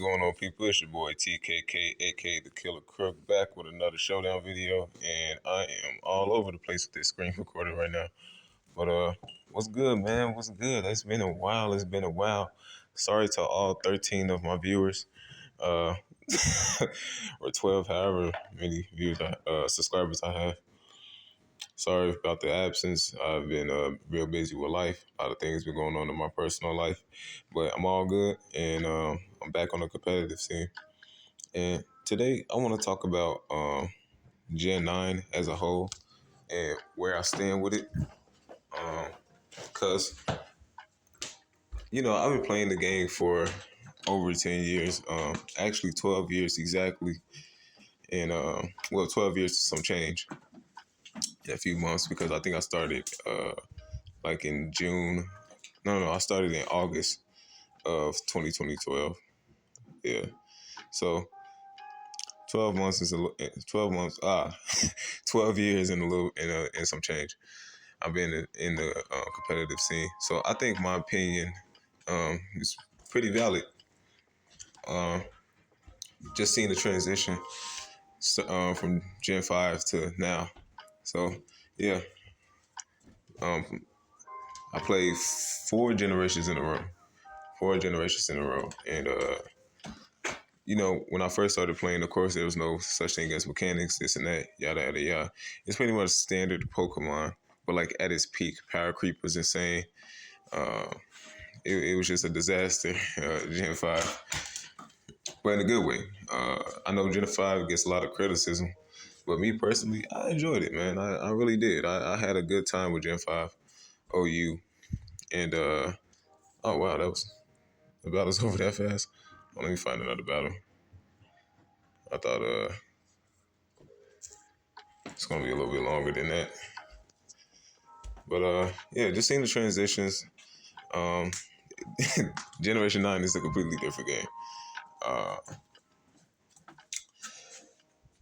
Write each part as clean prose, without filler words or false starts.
going on, people? It's your boy TKK, aka the Killer Crook, back with another showdown video, and I am all over the place with this screen recorder right now. But what's good, man? What's good? It's been a while. It's been a while. Sorry to all 13 of my viewers, uh, or 12, however many subscribers I have. Sorry about the absence. I've been real busy with life. A lot of things been going on in my personal life, but I'm all good, and I'm back on the competitive scene. And today I want to talk about Gen 9 as a whole and where I stand with it. Because, I've been playing the game for over 10 years, actually 12 years exactly, and 12 years to some change in a few months because I think I started like in June. No, I started in August of 2012. Yeah. So 12 months is 12 months. 12 years and a little and some change. I've been in the competitive scene. So I think my opinion is pretty valid. Uh, just seeing the transition from Gen 5 to now. So yeah, um, I played four generations in a row. And when I first started playing, of course, there was no such thing as mechanics, this and that, yada, yada, yada. It's pretty much standard Pokemon, but like at its peak, power creep was insane. Uh, it was just a disaster, Gen 5, but in a good way. I know Gen 5 gets a lot of criticism, but me personally, I enjoyed it, man. I really did. I had a good time with Gen 5 OU. And, oh, wow, the battle's over that fast. Let me find another battle. I thought, it's gonna be a little bit longer than that. But yeah, just seeing the transitions. Um, Generation 9 is a completely different game.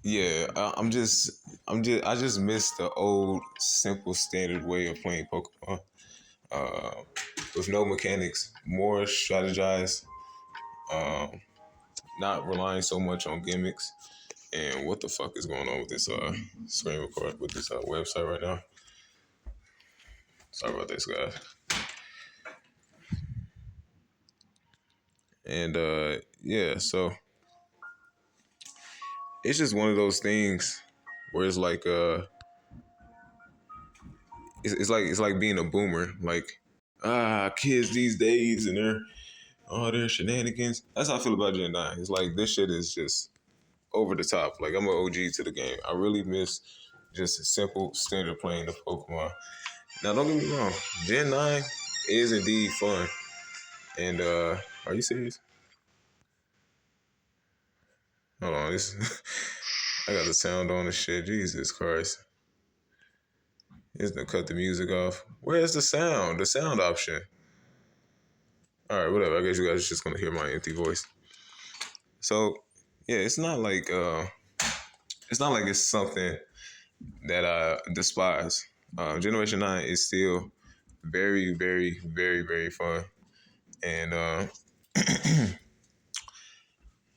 Yeah, I just miss the old simple standard way of playing Pokemon. Uh, with no mechanics, more strategized, not relying so much on gimmicks. And what the fuck is going on with this screen record with this website right now? Sorry about this, guys. And yeah, so it's just one of those things where it's like it's like being a boomer. Like kids these days and their shenanigans. That's how I feel about Gen 9. It's like this shit is just over the top. Like I'm an OG to the game. I really miss just a simple standard playing of Pokemon. Now don't get me wrong, Gen 9 is indeed fun. And are you serious? Hold on, this I got the sound on and shit. Jesus Christ. It's gonna cut the music off. Where's the sound? The sound option. All right, whatever. I guess you guys are just gonna hear my empty voice. So yeah, it's not like it's something that I despise. Generation 9 is still very, very, very, very fun. And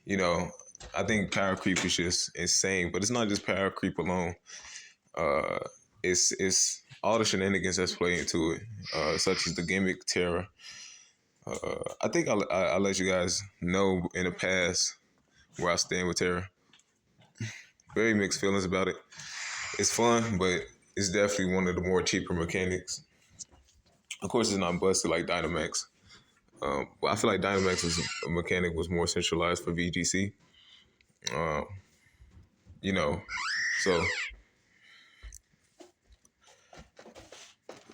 you know, I think power creep is just insane. But it's not just power creep alone. Uh, it's all the shenanigans that's played into it, such as the gimmick Terra. I think I'll let you guys know in the past where I stand with Terra. Very mixed feelings about it. It's fun, but it's definitely one of the more cheaper mechanics. Of course, it's not busted like Dynamax. But I feel like Dynamax's mechanic was more centralized for VGC. Um, you know, so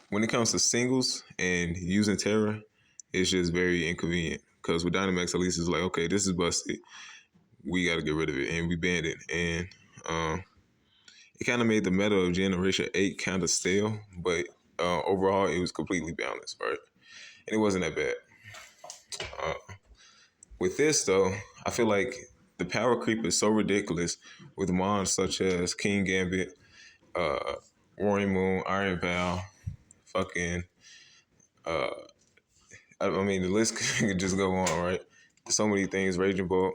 when it comes to singles and using Terra, it's just very inconvenient. Because with Dynamax, at least it's like, okay, this is busted. We got to get rid of it. And we banned it. And it kind of made the meta of Generation 8 kind of stale. But overall, it was completely balanced, right? And it wasn't that bad. With this, though, I feel like the power creep is so ridiculous with mons such as King Gambit, Roaring Moon, Iron Vow, fucking, I mean, the list could just go on, right? so many things, Raging Bull.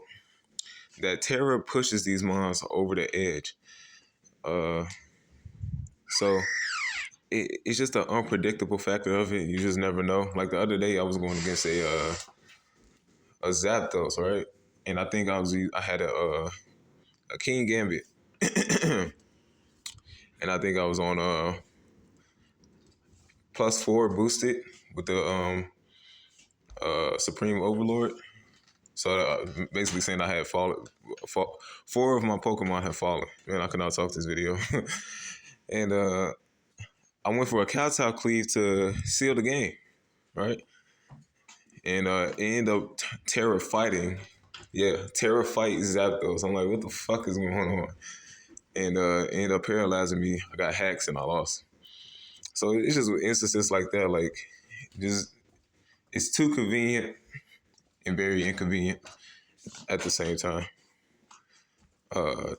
That terror pushes these mons over the edge. Uh, so it's just the unpredictable factor of it. You just never know. Like the other day, I was going against a Zapdos, right? And I think I had a King Gambit, and I think I was on +4 boosted with the Supreme Overlord. So basically saying I had four of my Pokemon had fallen. Man, I cannot talk this video. And I went for a Kowtow Cleave to seal the game, right? And it ended up Terra fighting. Yeah, Terra fight Zapdos. I'm like, what the fuck is going on? And it ended up paralyzing me. I got hacks and I lost. So it's just instances like that, like just it's too convenient and very inconvenient at the same time.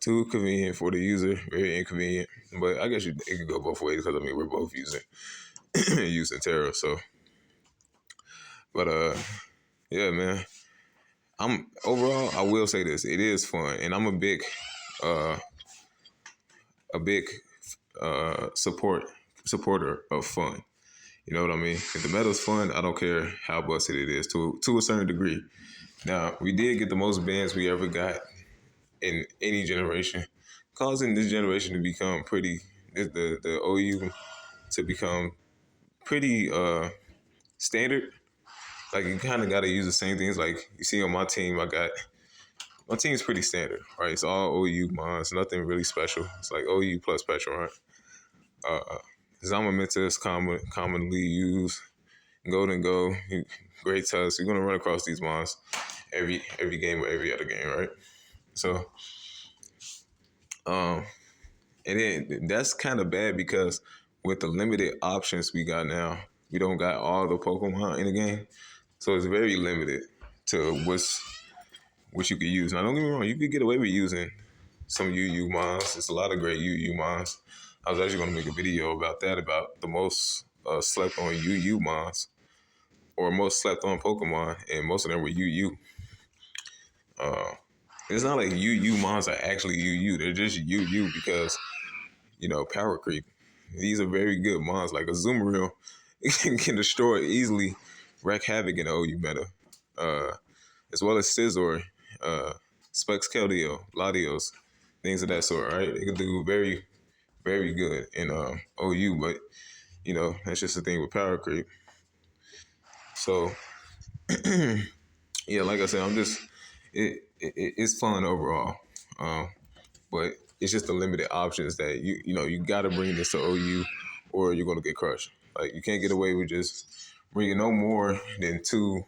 Too convenient for the user, very inconvenient. But I guess it could go both ways because I mean we're both using Terra. So, but yeah, man. I'm overall. I will say this: it is fun, and I'm uh, a big supporter of fun. You know what I mean? If the meta's fun, I don't care how busted it is to a certain degree. Now we did get the most bans we ever got in any generation, causing this generation to become pretty the OU to become pretty standard. Like you kind of got to use the same things. Like you see on my team, my team's pretty standard, right? It's all OU mons, nothing really special. It's like OU plus Petro, right? Zamaminta is commonly used. Golden Go, Great Tusk. You're gonna run across these mons every game or every other game, right? So, and then that's kind of bad because with the limited options we got now, we don't got all the Pokemon in the game, so it's very limited to what you could use. Now, don't get me wrong, you could get away with using some UU mons. There's a lot of great UU mons. I was actually going to make a video about that, about the most slept on UU mons or most slept on Pokemon, and most of them were UU. It's not like UU mons are actually UU. They're just UU because, power creep. These are very good mons. Like a Zoomeril can destroy easily, wreak havoc in the OU meta. As well as Scizor, Specs Keldeo, Latios, things of that sort, right? They can do very, very good in OU, but, that's just the thing with power creep. So, yeah, like I said, it's fun overall. But it's just the limited options that you got to bring this to OU or you're going to get crushed. Like you can't get away with just bringing no more than two